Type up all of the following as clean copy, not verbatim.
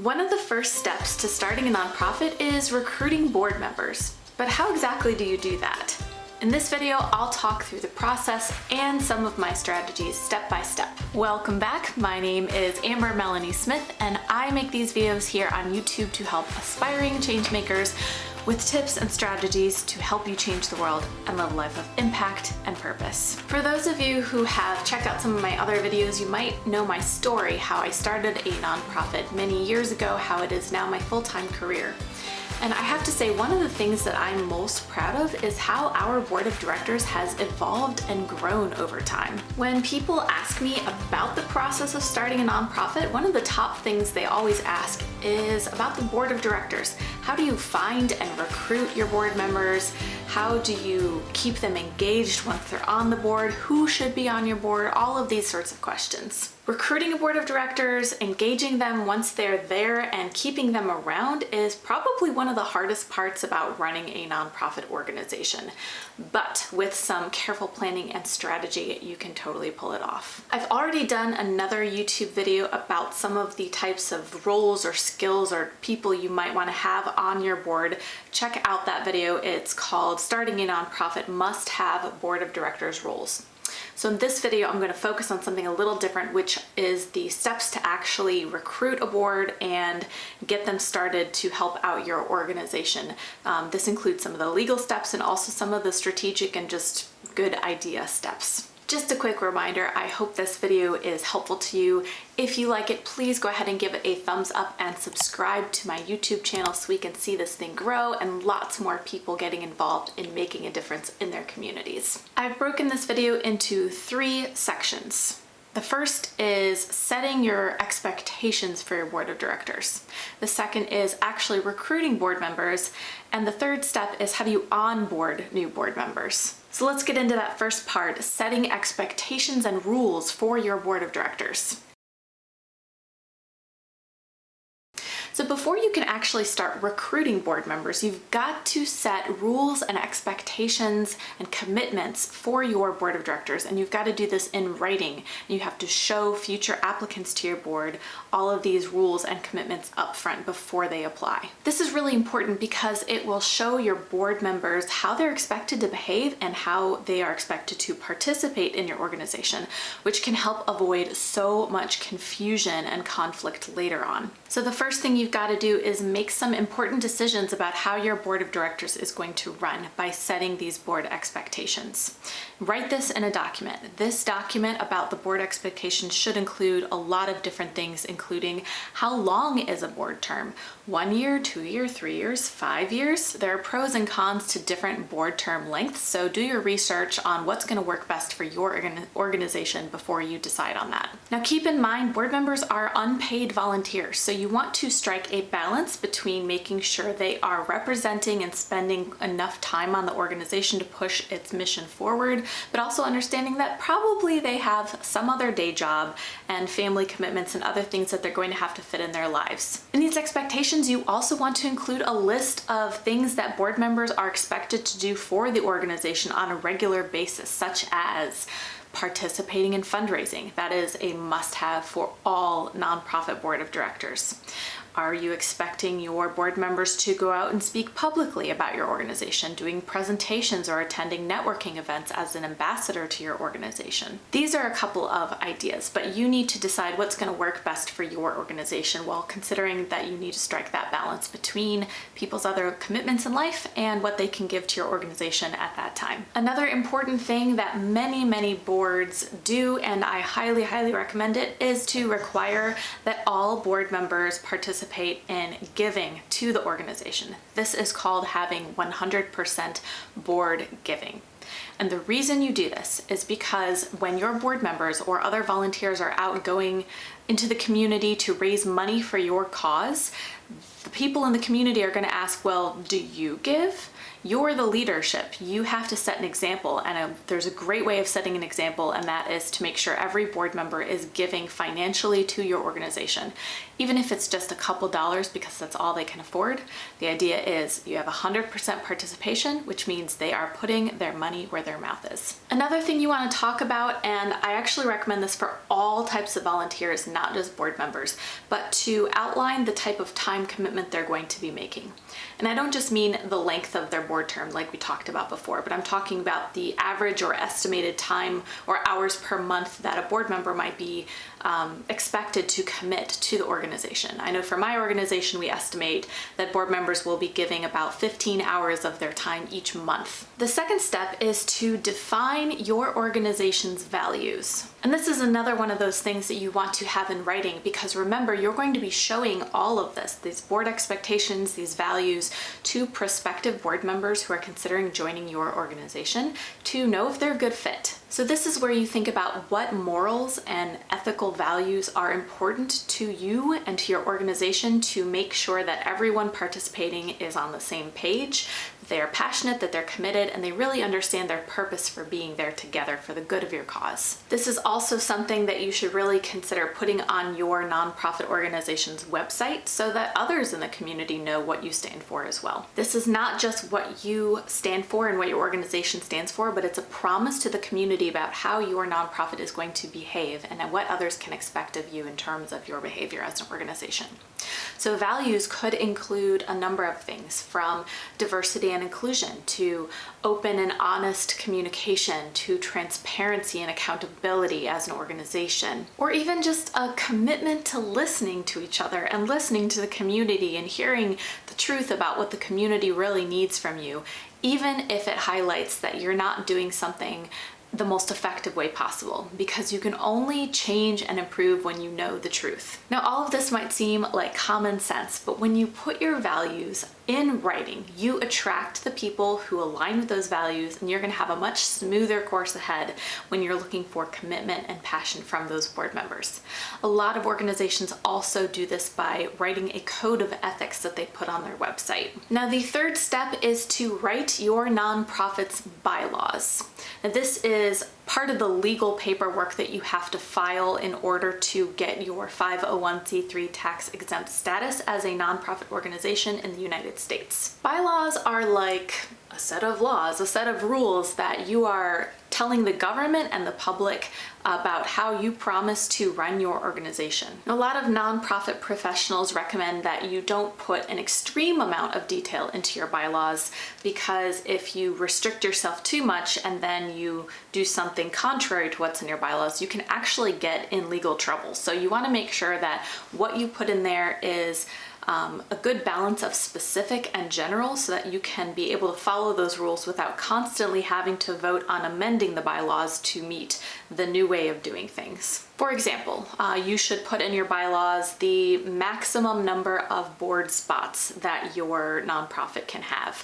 One of the first steps to starting a nonprofit is recruiting board members. But how exactly do you do that? In this video, I'll talk through the process and some of my strategies step by step. Welcome back. My name is Amber Melanie Smith, and I make these videos here on YouTube to help aspiring changemakers with tips and strategies to help you change the world and live a life of impact and purpose. For those of you who have checked out some of my other videos, you might know my story, how I started a nonprofit many years ago, how it is now my full-time career. And I have to say, one of the things that I'm most proud of is how our board of directors has evolved and grown over time. When people ask me about the process of starting a nonprofit, one of the top things they always ask is about the board of directors. How do you find and recruit your board members? How do you keep them engaged once they're on the board? Who should be on your board? All of these sorts of questions. Recruiting a board of directors, engaging them once they're there, and keeping them around is probably one of the hardest parts about running a nonprofit organization. But with some careful planning and strategy, you can totally pull it off. I've already done another YouTube video about some of the types of roles or skills or people you might want to have on your board. Check out that video. It's called Starting a Nonprofit Must Have Board of Directors Roles. So in this video, I'm going to focus on something a little different, which is the steps to actually recruit a board and get them started to help out your organization. This includes some of the legal steps and also some of the strategic and just good idea steps. Just a quick reminder, I hope this video is helpful to you. If you like it, please go ahead and give it a thumbs up and subscribe to my YouTube channel so we can see this thing grow and lots more people getting involved in making a difference in their communities. I've broken this video into 3 sections. The first is setting your expectations for your board of directors. The second is actually recruiting board members. And the third step is how do you onboard new board members. So let's get into that first part, setting expectations and rules for your board of directors. So before you can actually start recruiting board members, you've got to set rules and expectations and commitments for your board of directors, and you've got to do this in writing. You have to show future applicants to your board all of these rules and commitments up front before they apply. This is really important because it will show your board members how they're expected to behave and how they are expected to participate in your organization, which can help avoid so much confusion and conflict later on. So the first thing you've got to do is make some important decisions about how your board of directors is going to run by setting these board expectations. Write this in a document. This document about the board expectations should include a lot of different things, including how long is a board term? 1 year, 2 years, 3 years, 5 years? There are pros and cons to different board term lengths, so do your research on what's going to work best for your organization before you decide on that. Now keep in mind, board members are unpaid volunteers, so you want to strike a balance between making sure they are representing and spending enough time on the organization to push its mission forward, but also understanding that probably they have some other day job and family commitments and other things that they're going to have to fit in their lives. In these expectations, you also want to include a list of things that board members are expected to do for the organization on a regular basis, such as participating in fundraising. That is a must-have for all nonprofit board of directors. Are you expecting your board members to go out and speak publicly about your organization, doing presentations or attending networking events as an ambassador to your organization? These are a couple of ideas, but you need to decide what's going to work best for your organization while considering that you need to strike that balance between people's other commitments in life and what they can give to your organization at that time. Another important thing that many boards do, and I highly recommend it, is to require that all board members participate in giving to the organization. This is called having 100% board giving. And the reason you do this is because when your board members or other volunteers are out going into the community to raise money for your cause, the people in the community are going to ask, well, do you give? You're the leadership. You have to set an example, and there's a great way of setting an example, and that is to make sure every board member is giving financially to your organization. Even if it's just a couple dollars because that's all they can afford, the idea is you have 100% participation, which means they are putting their money where their mouth is. Another thing you want to talk about, and I actually recommend this for all types of volunteers, not just board members, but to outline the type of time commitment they're going to be making. And I don't just mean the length of their board term like we talked about before, but I'm talking about the average or estimated time or hours per month that a board member might be expected to commit to the organization. I know for my organization, we estimate that board members will be giving about 15 hours of their time each month. The second step is to define your organization's values. And this is another one of those things that you want to have in writing, because remember, you're going to be showing all of this, these board expectations, these values, to prospective board members who are considering joining your organization to know if they're a good fit. So this is where you think about what morals and ethical values are important to you and to your organization to make sure that everyone participating is on the same page, that they are passionate, that they're committed, and they really understand their purpose for being there together for the good of your cause. This is also something that you should really consider putting on your nonprofit organization's website so that others in the community know what you stand for as well. This is not just what you stand for and what your organization stands for, but it's a promise to the community about how your nonprofit is going to behave and what others can expect of you in terms of your behavior as an organization. So values could include a number of things, from diversity and inclusion to open and honest communication to transparency and accountability as an organization, or even just a commitment to listening to each other and listening to the community and hearing the truth about what the community really needs from you, even if it highlights that you're not doing something the most effective way possible, because you can only change and improve when you know the truth. Now, all of this might seem like common sense, but when you put your values in writing, you attract the people who align with those values, and you're going to have a much smoother course ahead when you're looking for commitment and passion from those board members. A lot of organizations also do this by writing a code of ethics that they put on their website. Now, the third step is to write your nonprofit's bylaws. Now, this is part of the legal paperwork that you have to file in order to get your 501c3 tax exempt status as a nonprofit organization in the United States. Bylaws are like a set of laws, a set of rules that you are telling the government and the public about how you promise to run your organization. A lot of nonprofit professionals recommend that you don't put an extreme amount of detail into your bylaws, because if you restrict yourself too much and then you do something contrary to what's in your bylaws, you can actually get in legal trouble. So you want to make sure that what you put in there is a good balance of specific and general, so that you can be able to follow those rules without constantly having to vote on amending the bylaws to meet the new way of doing things. For example, you should put in your bylaws the maximum number of board spots that your nonprofit can have.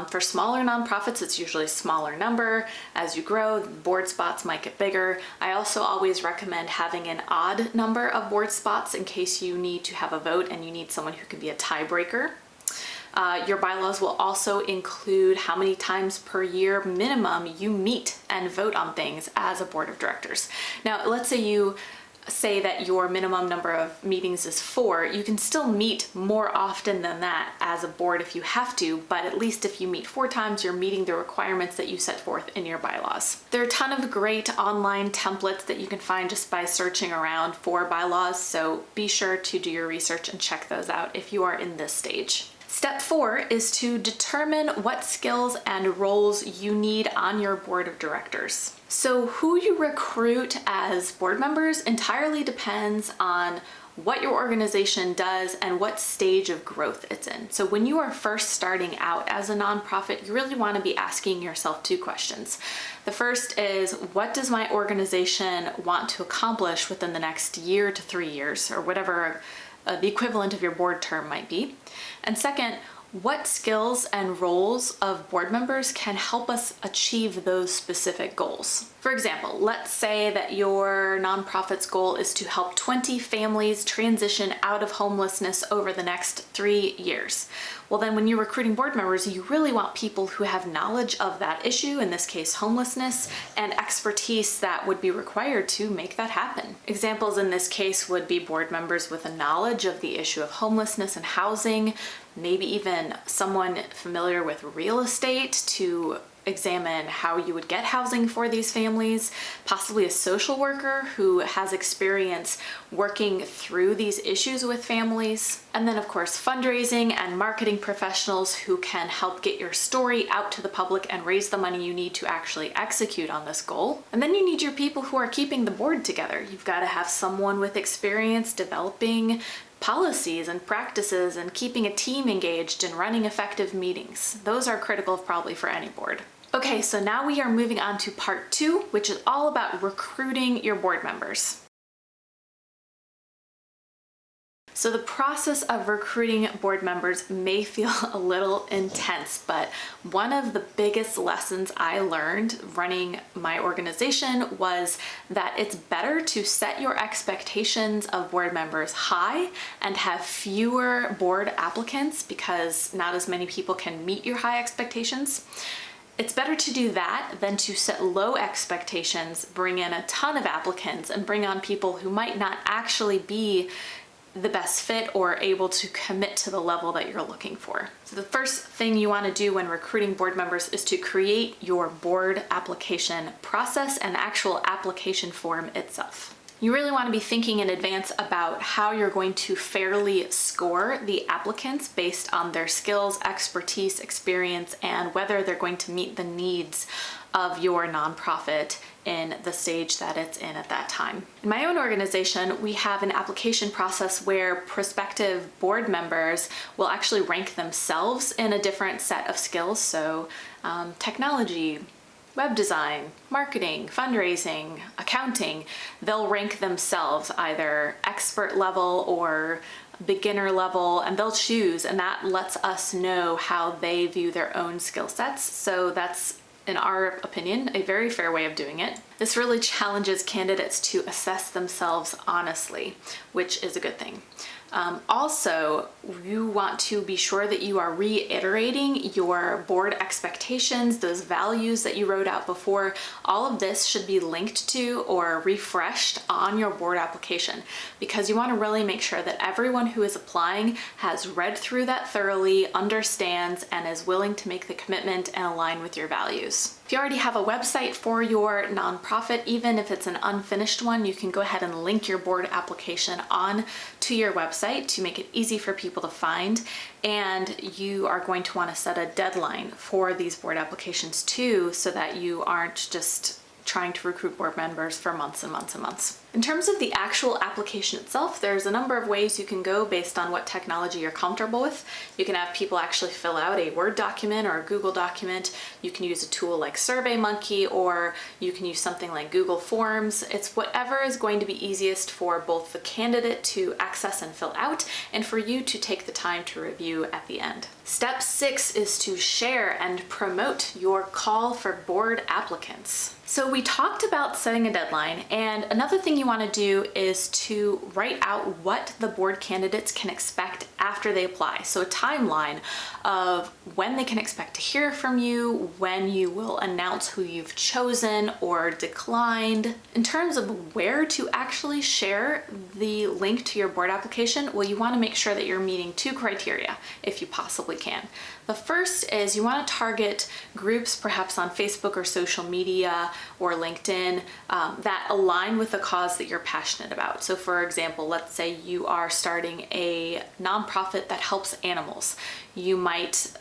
For smaller nonprofits, it's usually a smaller number. As you grow, board spots might get bigger. I also always recommend having an odd number of board spots in case you need to have a vote and you need someone who can be a tiebreaker. Your bylaws will also include how many times per year minimum you meet and vote on things as a board of directors. Now, let's say you say that your minimum number of meetings is 4, you can still meet more often than that as a board if you have to, but at least if you meet 4 times, you're meeting the requirements that you set forth in your bylaws. There are a ton of great online templates that you can find just by searching around for bylaws, so be sure to do your research and check those out if you are in this stage. Step 4 is to determine what skills and roles you need on your board of directors. So who you recruit as board members entirely depends on what your organization does and what stage of growth it's in. So when you are first starting out as a nonprofit, you really want to be asking yourself 2 questions. The first is, what does my organization want to accomplish within the next year to 3 years, or whatever the equivalent of your board term might be? And second, What skills and roles of board members can help us achieve those specific goals? For example, let's say that your nonprofit's goal is to help 20 families transition out of homelessness over the next 3 years. Well, then when you're recruiting board members, you really want people who have knowledge of that issue, in this case homelessness, and expertise that would be required to make that happen. Examples in this case would be board members with a knowledge of the issue of homelessness and housing, maybe even someone familiar with real estate to examine how you would get housing for these families, possibly a social worker who has experience working through these issues with families, and then of course fundraising and marketing professionals who can help get your story out to the public and raise the money you need to actually execute on this goal. And then you need your people who are keeping the board together. You've got to have someone with experience developing policies and practices and keeping a team engaged and running effective meetings. Those are critical probably for any board. Okay, so now we are moving on to part 2, which is all about recruiting your board members. So the process of recruiting board members may feel a little intense, but one of the biggest lessons I learned running my organization was that it's better to set your expectations of board members high and have fewer board applicants because not as many people can meet your high expectations. It's better to do that than to set low expectations, bring in a ton of applicants, and bring on people who might not actually be the best fit or able to commit to the level that you're looking for. So the first thing you want to do when recruiting board members is to create your board application process and actual application form itself. You really want to be thinking in advance about how you're going to fairly score the applicants based on their skills, expertise, experience, and whether they're going to meet the needs of your nonprofit in the stage that it's in at that time. In my own organization, we have an application process where prospective board members will actually rank themselves in a different set of skills. So technology, web design, marketing, fundraising, accounting, they'll rank themselves either expert level or beginner level, and they'll choose, and that lets us know how they view their own skill sets. So that's, in our opinion, a very fair way of doing it. This really challenges candidates to assess themselves honestly, which is a good thing. Also, you want to be sure that you are reiterating your board expectations, those values that you wrote out before. All of this should be linked to or refreshed on your board application because you want to really make sure that everyone who is applying has read through that thoroughly, understands, and is willing to make the commitment and align with your values. If you already have a website for your nonprofit, even if it's an unfinished one, you can go ahead and link your board application on to your website to make it easy for people to find. And you are going to want to set a deadline for these board applications too, so that you aren't just trying to recruit board members for months and months and months. In terms of the actual application itself, there's a number of ways you can go based on what technology you're comfortable with. You can have people actually fill out a Word document or a Google document. You can use a tool like SurveyMonkey, or you can use something like Google Forms. It's whatever is going to be easiest for both the candidate to access and fill out, and for you to take the time to review at the end. Step 6 is to share and promote your call for board applicants. So we talked about setting a deadline, and another thing you want to do is to write out what the board candidates can expect after they apply. So a timeline of when they can expect to hear from you, when you will announce who you've chosen or declined. In terms of where to actually share the link to your board application, well, you want to make sure that you're meeting 2 criteria if you possibly can. The first is you want to target groups perhaps on Facebook or social media or LinkedIn that align with the cause that you're passionate about. So for example, let's say you are starting a nonprofit that helps animals. You might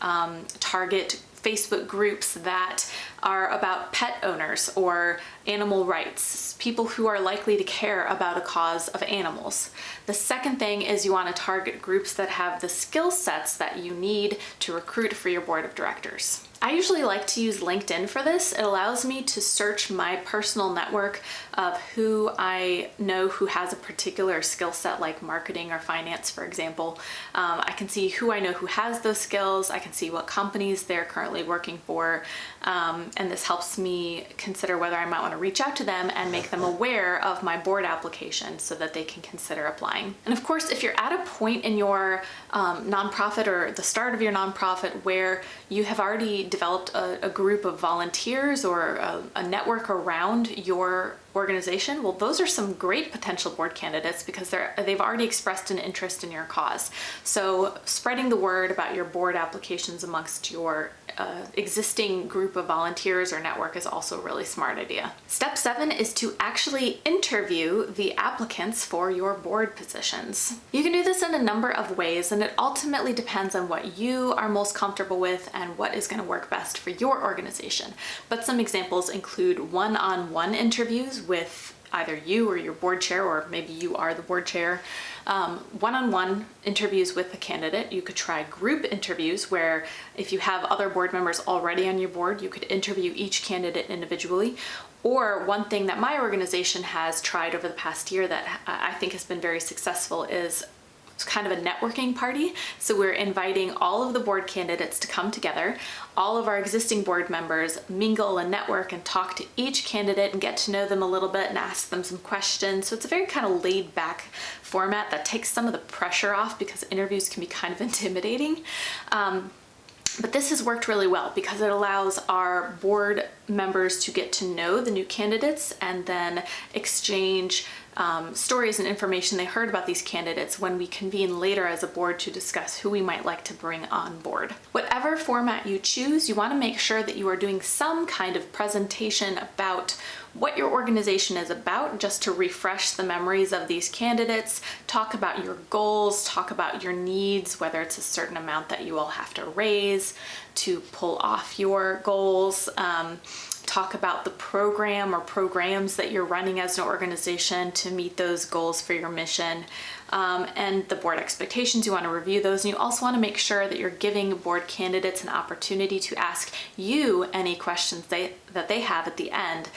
target Facebook groups that are about pet owners or animal rights, people who are likely to care about a cause of animals. The second thing is you want to target groups that have the skill sets that you need to recruit for your board of directors. I usually like to use LinkedIn for this. It allows me to search my personal network of who I know who has a particular skill set, like marketing or finance, for example. I can see who I know who has those skills. I can see what companies they're currently working for. And this helps me consider whether I might want to reach out to them and make them aware of my board application so that they can consider applying. And of course, if you're at a point in your nonprofit or the start of your nonprofit where you have already developed a group of volunteers or a network around your organization, well, those are some great potential board candidates because they've already expressed an interest in your cause. So spreading the word about your board applications amongst your existing group of volunteers or network is also a really smart idea. Step 7 is to actually interview the applicants for your board positions. You can do this in a number of ways, and it ultimately depends on what you are most comfortable with and what is going to work best for your organization. But some examples include one-on-one interviews with either you or your board chair, or maybe you are the board chair. One-on-one interviews with the candidate. You could try group interviews where if you have other board members already on your board, you could interview each candidate individually. Or one thing that my organization has tried over the past year that I think has been very successful is it's kind of a networking party. So we're inviting all of the board candidates to come together. All of our existing board members mingle and network and talk to each candidate and get to know them a little bit and ask them some questions. So it's a very kind of laid back format that takes some of the pressure off because interviews can be kind of intimidating. But this has worked really well because it allows our board members to get to know the new candidates and then exchange stories and information they heard about these candidates when we convene later as a board to discuss who we might like to bring on board. Whatever format you choose, you want to make sure that you are doing some kind of presentation about what your organization is about, just to refresh the memories of these candidates, talk about your goals, talk about your needs, whether it's a certain amount that you all have to raise to pull off your goals, talk about the program or programs that you're running as an organization to meet those goals for your mission, and the board expectations. You want to review those, and you also want to make sure that you're giving board candidates an opportunity to ask you any questions that they have at the end,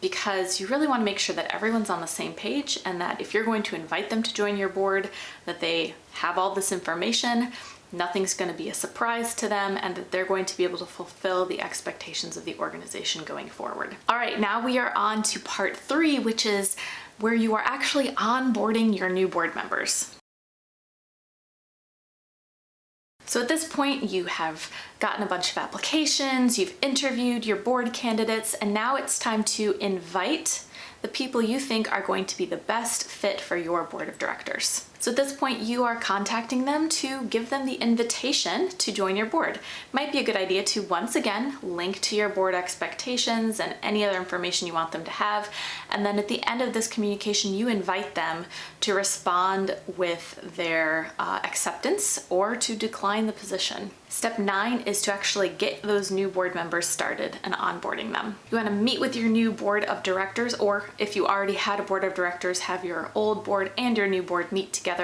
because you really want to make sure that everyone's on the same page and that if you're going to invite them to join your board, that they have all this information, nothing's going to be a surprise to them, and that they're going to be able to fulfill the expectations of the organization going forward. All right, now we are on to part 3, which is where you are actually onboarding your new board members. So at this point, you have gotten a bunch of applications, you've interviewed your board candidates, and now it's time to invite the people you think are going to be the best fit for your board of directors. So at this point, you are contacting them to give them the invitation to join your board. Might be a good idea to once again link to your board expectations and any other information you want them to have. And then at the end of this communication, you invite them to respond with their acceptance or to decline the position. Step 9 is to actually get those new board members started and onboarding them. You want to meet with your new board of directors, or if you already had a board of directors, have your old board and your new board meet together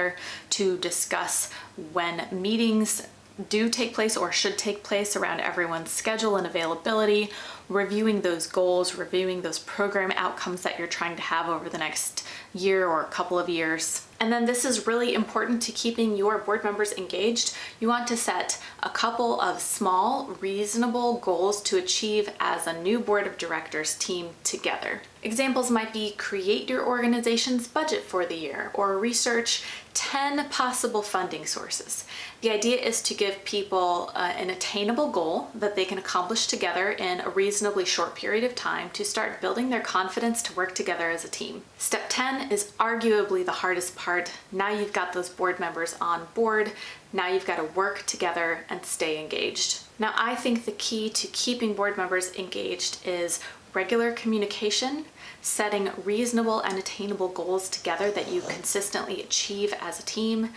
to discuss when meetings do take place or should take place around everyone's schedule and availability, reviewing those goals, reviewing those program outcomes that you're trying to have over the next year or a couple of years. And then this is really important to keeping your board members engaged. You want to set a couple of small, reasonable goals to achieve as a new board of directors team together. Examples might be create your organization's budget for the year or research 10 possible funding sources. The idea is to give people an attainable goal that they can accomplish together in a reasonably short period of time to start building their confidence to work together as a team. Step 10 is arguably the hardest part. Now you've got those board members on board. Now you've got to work together and stay engaged. Now I think the key to keeping board members engaged is regular communication, setting reasonable and attainable goals together that you consistently achieve as a team,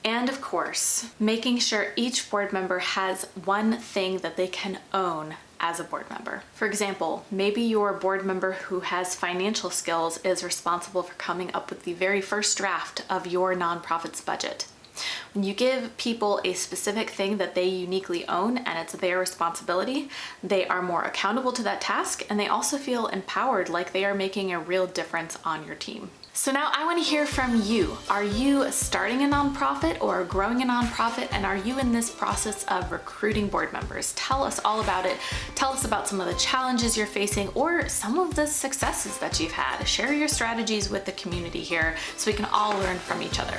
and of course, making sure each board member has one thing that they can own as a board member. For example, maybe your board member who has financial skills is responsible for coming up with the very first draft of your nonprofit's budget. When you give people a specific thing that they uniquely own and it's their responsibility, they are more accountable to that task, and they also feel empowered, like they are making a real difference on your team. So now I want to hear from you. Are you starting a nonprofit or growing a nonprofit, and are you in this process of recruiting board members? Tell us all about it. Tell us about some of the challenges you're facing or some of the successes that you've had. Share your strategies with the community here so we can all learn from each other.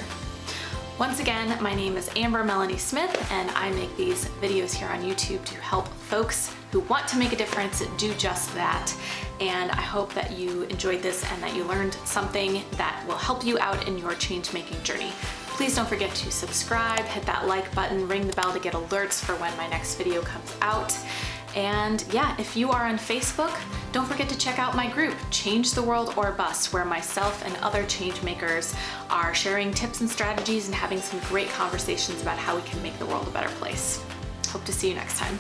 Once again, my name is Amber Melanie Smith, and I make these videos here on YouTube to help folks who want to make a difference do just that. And I hope that you enjoyed this and that you learned something that will help you out in your change-making journey. Please don't forget to subscribe, hit that like button, ring the bell to get alerts for when my next video comes out. And yeah, if you are on Facebook, don't forget to check out my group, Change the World or Bust, where myself and other change makers are sharing tips and strategies and having some great conversations about how we can make the world a better place. Hope to see you next time.